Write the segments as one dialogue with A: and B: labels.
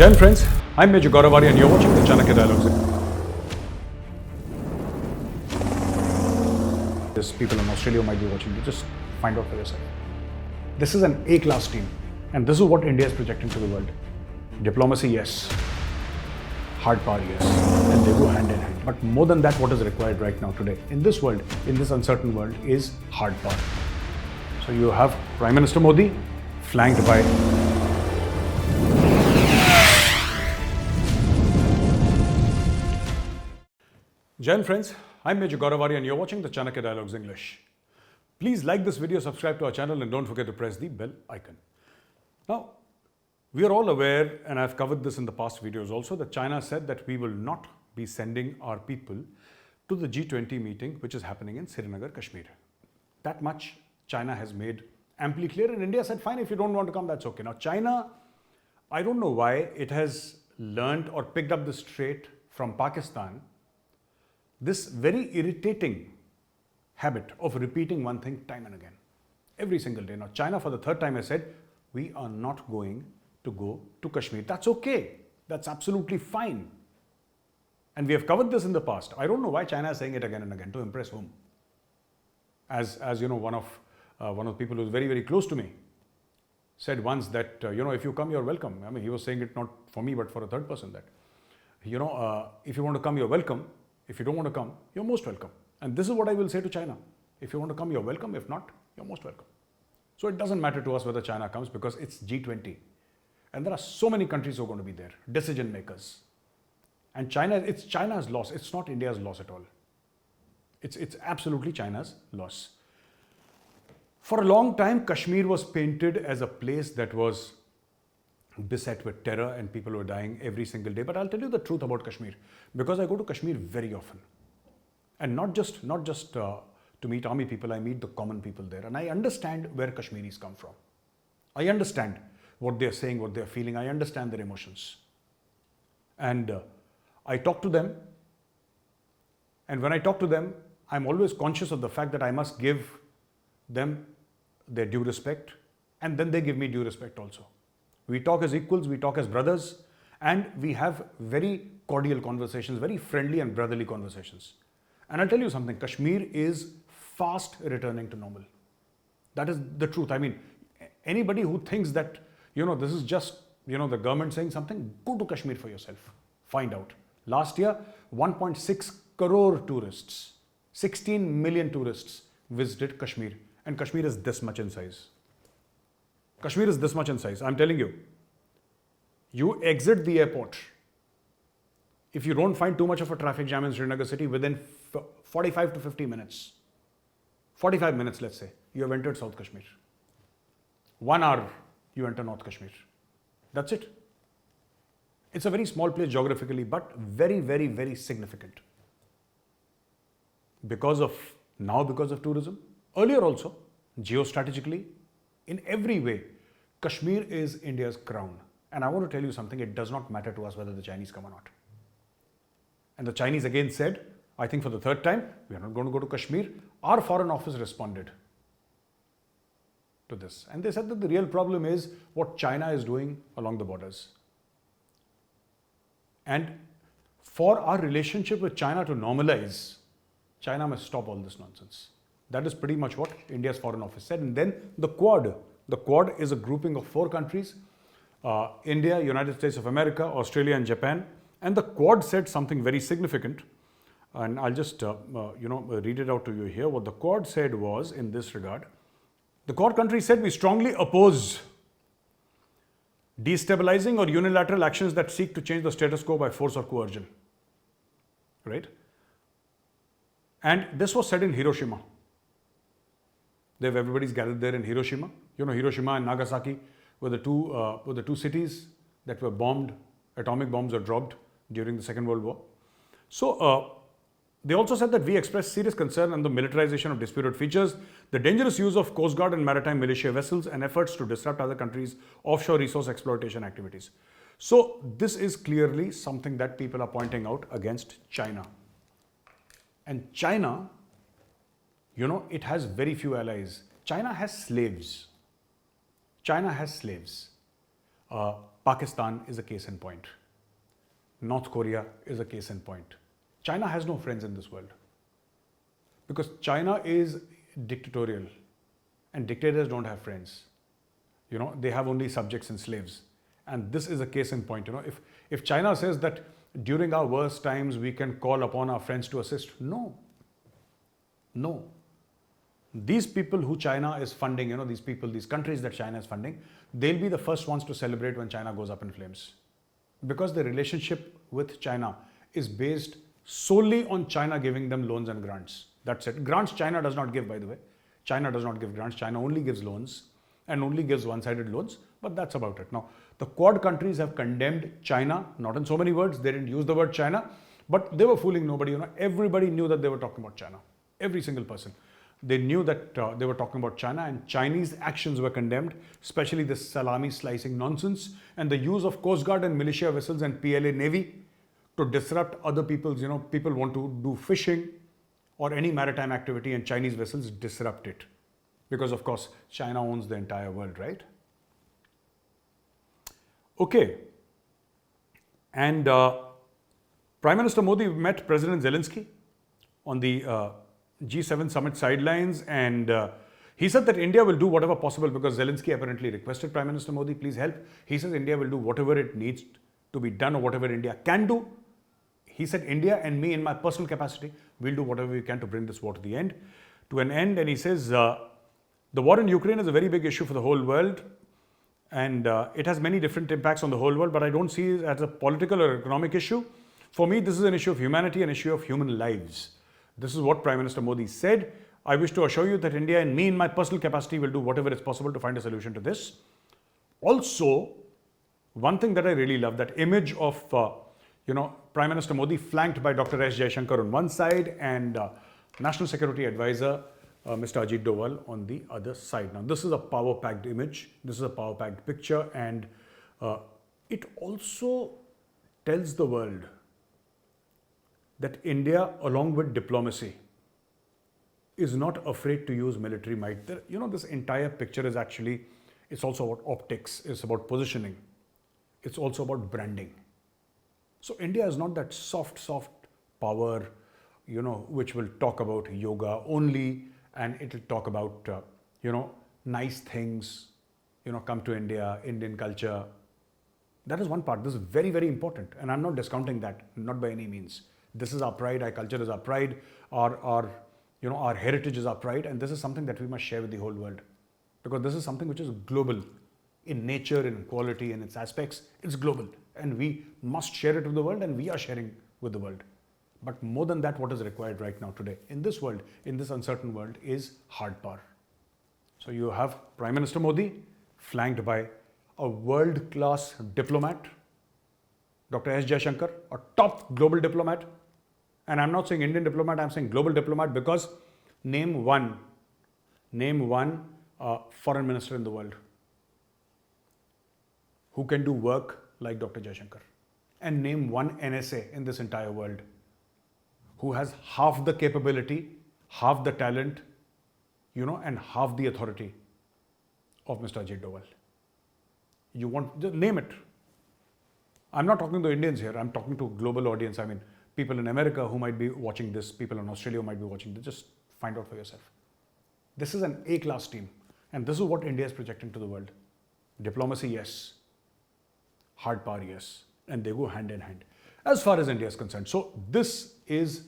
A: Jai friends, I'm Major Gaurav Arya and you're watching the CHANAKYA Dialogues. There's people in Australia who might be watching, you just find out for yourself. This is an A-class team and this is what India is projecting to the world. Diplomacy, yes. Hard power, yes. And they go hand in hand. But more than that, what is required right now today in this world, in this uncertain world, is hard power. So you have Prime Minister Modi flanked by Jai friends, I'm Major Gaurav Arya and you're watching the CHANAKYA Dialogues English. Please like this video, subscribe to our channel and don't forget to press the bell icon. Now, we are all aware, and I've covered this in the past videos also, that China said that we will not be sending our people to the G20 meeting which is happening in Srinagar, Kashmir. That much China has made amply clear, and India said, fine, if you don't want to come, that's okay. Now, China, I don't know why it has learned or picked up this trait from Pakistan, this very irritating habit of repeating one thing time and again, every single day. Now, China for the third time has said, we are not going to go to Kashmir. That's okay. That's absolutely fine. And we have covered this in the past. I don't know why China is saying it again and again. To impress whom? As you know, one of the people who is very, very close to me said once that, if you come, you're welcome. I mean, he was saying it not for me, but for a third person that, if you want to come, you're welcome. If you don't want to come, you're most welcome. And this is what I will say to China. If you want to come, you're welcome. If not, you're most welcome. So it doesn't matter to us whether China comes because it's G20. And there are so many countries who are going to be there, decision makers. And China, it's China's loss. It's not India's loss at all. It's absolutely China's loss. For a long time, Kashmir was painted as a place that was beset with terror and people were dying every single day. But I'll tell you the truth about Kashmir, because I go to Kashmir very often. And not just to meet army people, I meet the common people there. And I understand where Kashmiris come from. I understand what they're saying, what they're feeling. I understand their emotions. And I talk to them. And when I talk to them, I'm always conscious of the fact that I must give them their due respect. And then they give me due respect also. We talk as equals, we talk as brothers, and we have very cordial conversations, very friendly and brotherly conversations. And I'll tell you something, Kashmir is fast returning to normal. That is the truth. I mean, anybody who thinks that, this is just, the government saying something, go to Kashmir for yourself. Find out. Last year, 1.6 crore tourists, 16 million tourists visited Kashmir. And Kashmir is this much in size. Kashmir is this much in size. I'm telling you, you exit the airport. If you don't find too much of a traffic jam in Srinagar city within 45 to 50 minutes, 45 minutes, let's say, you have entered South Kashmir. 1 hour, you enter North Kashmir. That's it. It's a very small place geographically, but very, very, very significant. Because of tourism, earlier also, geostrategically, in every way, Kashmir is India's crown. And I want to tell you something, it does not matter to us whether the Chinese come or not. And the Chinese again said, I think for the third time, we are not going to go to Kashmir. Our foreign office responded to this. And they said that the real problem is what China is doing along the borders. And for our relationship with China to normalize, China must stop all this nonsense. That is pretty much what India's foreign office said. And then the Quad. The Quad is a grouping of 4 countries, India, United States of America, Australia and Japan. And the Quad said something very significant. And I'll just, read it out to you here. What the Quad said was in this regard. The Quad countries said we strongly oppose destabilizing or unilateral actions that seek to change the status quo by force or coercion. Right? And this was said in Hiroshima. Everybody's gathered there in Hiroshima. Hiroshima and Nagasaki were the two cities that were bombed. Atomic bombs were dropped during the Second World War. So they also said that we express serious concern on the militarization of disputed features, the dangerous use of Coast Guard and maritime militia vessels, and efforts to disrupt other countries' offshore resource exploitation activities. So this is clearly something that people are pointing out against China. And China, it has very few allies. China has slaves. China has slaves. Pakistan is a case in point. North Korea is a case in point. China has no friends in this world because China is dictatorial and dictators don't have friends. They have only subjects and slaves. And this is a case in point. If China says that during our worst times we can call upon our friends to assist, no. These people who China is funding, these countries that China is funding, they'll be the first ones to celebrate when China goes up in flames. Because the relationship with China is based solely on China giving them loans and grants. That's it. Grants China does not give, by the way. China does not give grants. China only gives loans and only gives one-sided loans, but that's about it. Now, the Quad countries have condemned China, not in so many words. They didn't use the word China, but they were fooling nobody. Everybody knew that they were talking about China. Every single person. They knew that they were talking about China, and Chinese actions were condemned, especially this salami slicing nonsense and the use of Coast Guard and militia vessels and PLA Navy to disrupt other people's, people want to do fishing or any maritime activity and Chinese vessels disrupt it. Because of course, China owns the entire world, right? Okay. And Prime Minister Modi met President Zelensky on the G7 summit sidelines, and he said that India will do whatever possible, because Zelensky apparently requested Prime Minister Modi, please help. He says India will do whatever it needs to be done or whatever India can do. He said India and me in my personal capacity will do whatever we can to bring this war to an end. And he says the war in Ukraine is a very big issue for the whole world, and it has many different impacts on the whole world, but I don't see it as a political or economic issue. For me, this is an issue of humanity, an issue of human lives. This is what Prime Minister Modi said. I wish to assure you that India and me in my personal capacity will do whatever is possible to find a solution to this. Also, one thing that I really love, that image of Prime Minister Modi flanked by Dr. S. Jaishankar on one side and National Security Advisor Mr. Ajit Doval on the other side. Now, this is a power-packed image. This is a power-packed picture, and it also tells the world that India, along with diplomacy, is not afraid to use military might. This entire picture is actually, it's also about optics, it's about positioning, it's also about branding. So India is not that soft power, which will talk about yoga only, and it will talk about, nice things, come to India, Indian culture. That is one part. This is very, very important. And I'm not discounting that, not by any means. This is our pride, our culture is our pride, our heritage is our pride, and this is something that we must share with the whole world. Because this is something which is global in nature, in quality, in its aspects. It's global, and we must share it with the world, and we are sharing with the world. But more than that, what is required right now today in this world, in this uncertain world, is hard power. So you have Prime Minister Modi flanked by a world-class diplomat, Dr. S. Jaishankar, a top global diplomat. And I'm not saying Indian diplomat, I'm saying global diplomat, because name one foreign minister in the world who can do work like Dr. Jaishankar. And name one NSA in this entire world who has half the capability, half the talent, and half the authority of Mr. Ajit Doval. You want, just name it. I'm not talking to Indians here, I'm talking to a global audience. I mean, people in America who might be watching this, people in Australia who might be watching this, just find out for yourself. This is an A-class team, and this is what India is projecting to the world. Diplomacy, yes. Hard power, yes. And they go hand in hand, as far as India is concerned. So this is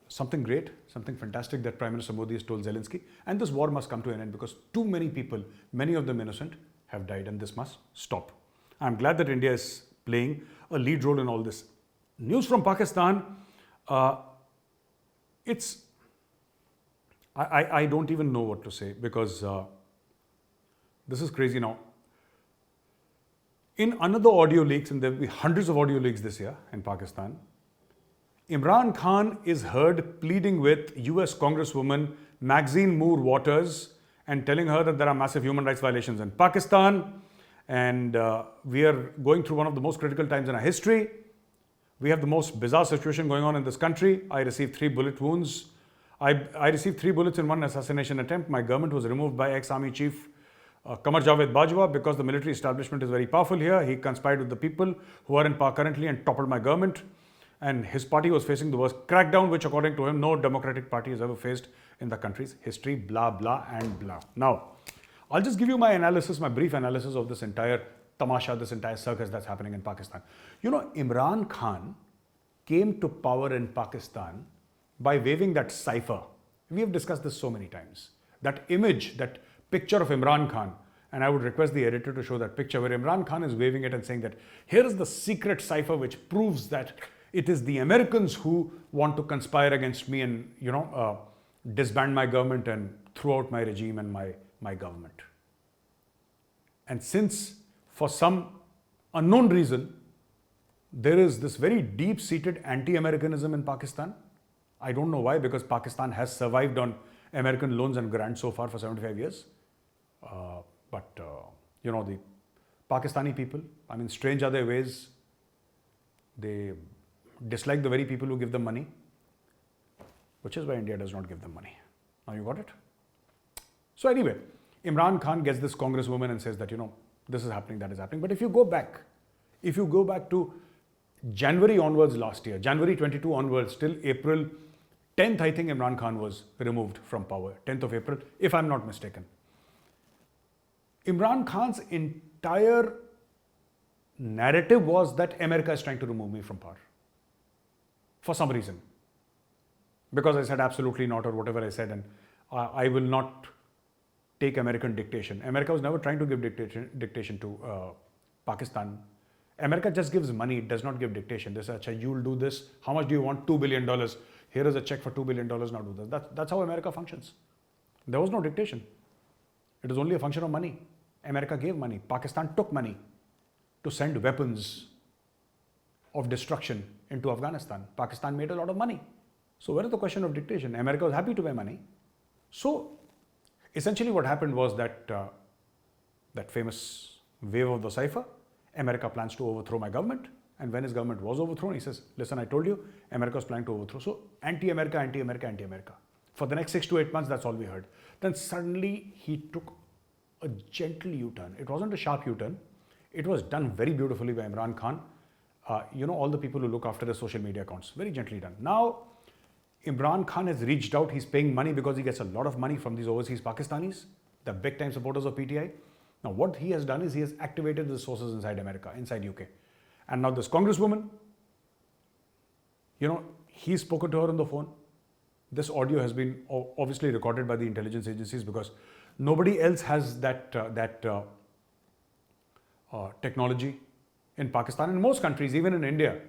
A: something great, something fantastic that Prime Minister Modi has told Zelensky, and this war must come to an end, because too many people, many of them innocent, have died, and this must stop. I'm glad that India is playing a lead role in all this. News from Pakistan, I don't even know what to say, because this is crazy now. In another audio leaks, and there will be hundreds of audio leaks this year in Pakistan, Imran Khan is heard pleading with US Congresswoman Maxine Moore Waters and telling her that there are massive human rights violations in Pakistan, and we are going through one of the most critical times in our history. We have the most bizarre situation going on in this country. I received 3 bullet wounds. I received 3 bullets in one assassination attempt. My government was removed by ex-army chief Qamar Javed Bajwa, because the military establishment is very powerful here, he conspired with the people who are in power currently and toppled my government. And his party was facing the worst crackdown, which according to him, no democratic party has ever faced in the country's history, blah, blah, and blah. Now, I'll just give you my analysis, my brief analysis of this entire tamasha, this entire circus that's happening in Pakistan. You know, Imran Khan came to power in Pakistan by waving that cipher. We have discussed this so many times. That image, that picture of Imran Khan, and I would request the editor to show that picture where Imran Khan is waving it and saying that here is the secret cipher which proves that it is the Americans who want to conspire against me and, disband my government and throw out my regime and my government. And since for some unknown reason, there is this very deep-seated anti-Americanism in Pakistan. I don't know why, because Pakistan has survived on American loans and grants so far for 75 years. The Pakistani people, I mean, strange are their ways. They dislike the very people who give them money, which is why India does not give them money. Now you got it? So anyway, Imran Khan gets this congresswoman and says that, this is happening, that is happening. But if you go back to January onwards last year, January 22 onwards till April 10th, I think Imran Khan was removed from power, 10th of April, if I'm not mistaken. Imran Khan's entire narrative was that America is trying to remove me from power. For some reason. Because I said absolutely not or whatever I said, and I will not take American dictation. America was never trying to give dictation to Pakistan. America just gives money, it does not give dictation. They say, you will do this. How much do you want? $2 billion. Here is a check for $2 billion, now do this. That's how America functions. There was no dictation. It was only a function of money. America gave money. Pakistan took money to send weapons of destruction into Afghanistan. Pakistan made a lot of money. So where is the question of dictation? America was happy to pay money. So essentially what happened was that that famous wave of the cipher, America plans to overthrow my government. And when his government was overthrown, he says, listen, I told you, America was planning to overthrow. So anti-America, anti-America, anti-America. For the next 6 to 8 months, that's all we heard. Then suddenly he took a gentle U-turn. It wasn't a sharp U-turn. It was done very beautifully by Imran Khan. All the people who look after the social media accounts, very gently done. Now, Imran Khan has reached out. He's paying money because he gets a lot of money from these overseas Pakistanis, the big time supporters of PTI. Now, what he has done is he has activated the sources inside America, inside UK. And now this congresswoman, he's spoken to her on the phone. This audio has been obviously recorded by the intelligence agencies because nobody else has that technology in Pakistan. In most countries, even in India,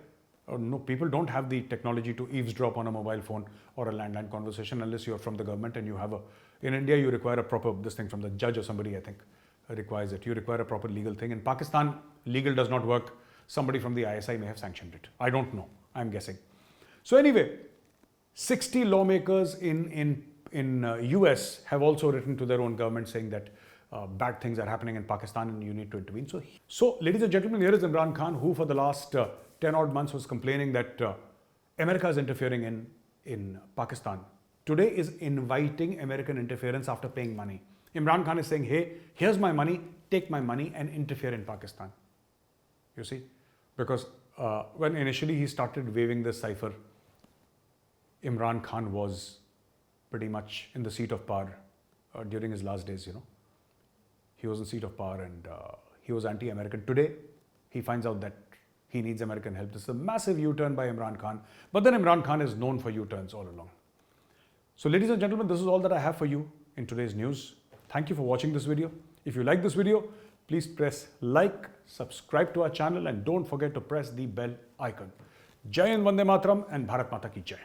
A: no, people don't have the technology to eavesdrop on a mobile phone or a landline conversation unless you're from the government and you have in India, you require a proper, this thing from the judge or somebody, I think, requires it. You require a proper legal thing. In Pakistan, legal does not work. Somebody from the ISI may have sanctioned it. I don't know. I'm guessing. So anyway, 60 lawmakers in US have also written to their own government saying that bad things are happening in Pakistan and you need to intervene. So ladies and gentlemen, here is Imran Khan, who for the last 10 odd months was complaining that America is interfering in Pakistan. Today is inviting American interference after paying money. Imran Khan is saying, hey, here's my money, take my money and interfere in Pakistan. You see, because when initially he started waving this cipher, Imran Khan was pretty much in the seat of power during his last days, He was in the seat of power and he was anti-American. Today, he finds out that he needs American help. This is a massive U-turn by Imran Khan. But then Imran Khan is known for U-turns all along. So ladies and gentlemen, this is all that I have for you in today's news. Thank you for watching this video. If you like this video, please press like, subscribe to our channel and don't forget to press the bell icon. Jai Hind, Vande Mataram and Bharat Mata Ki Jai.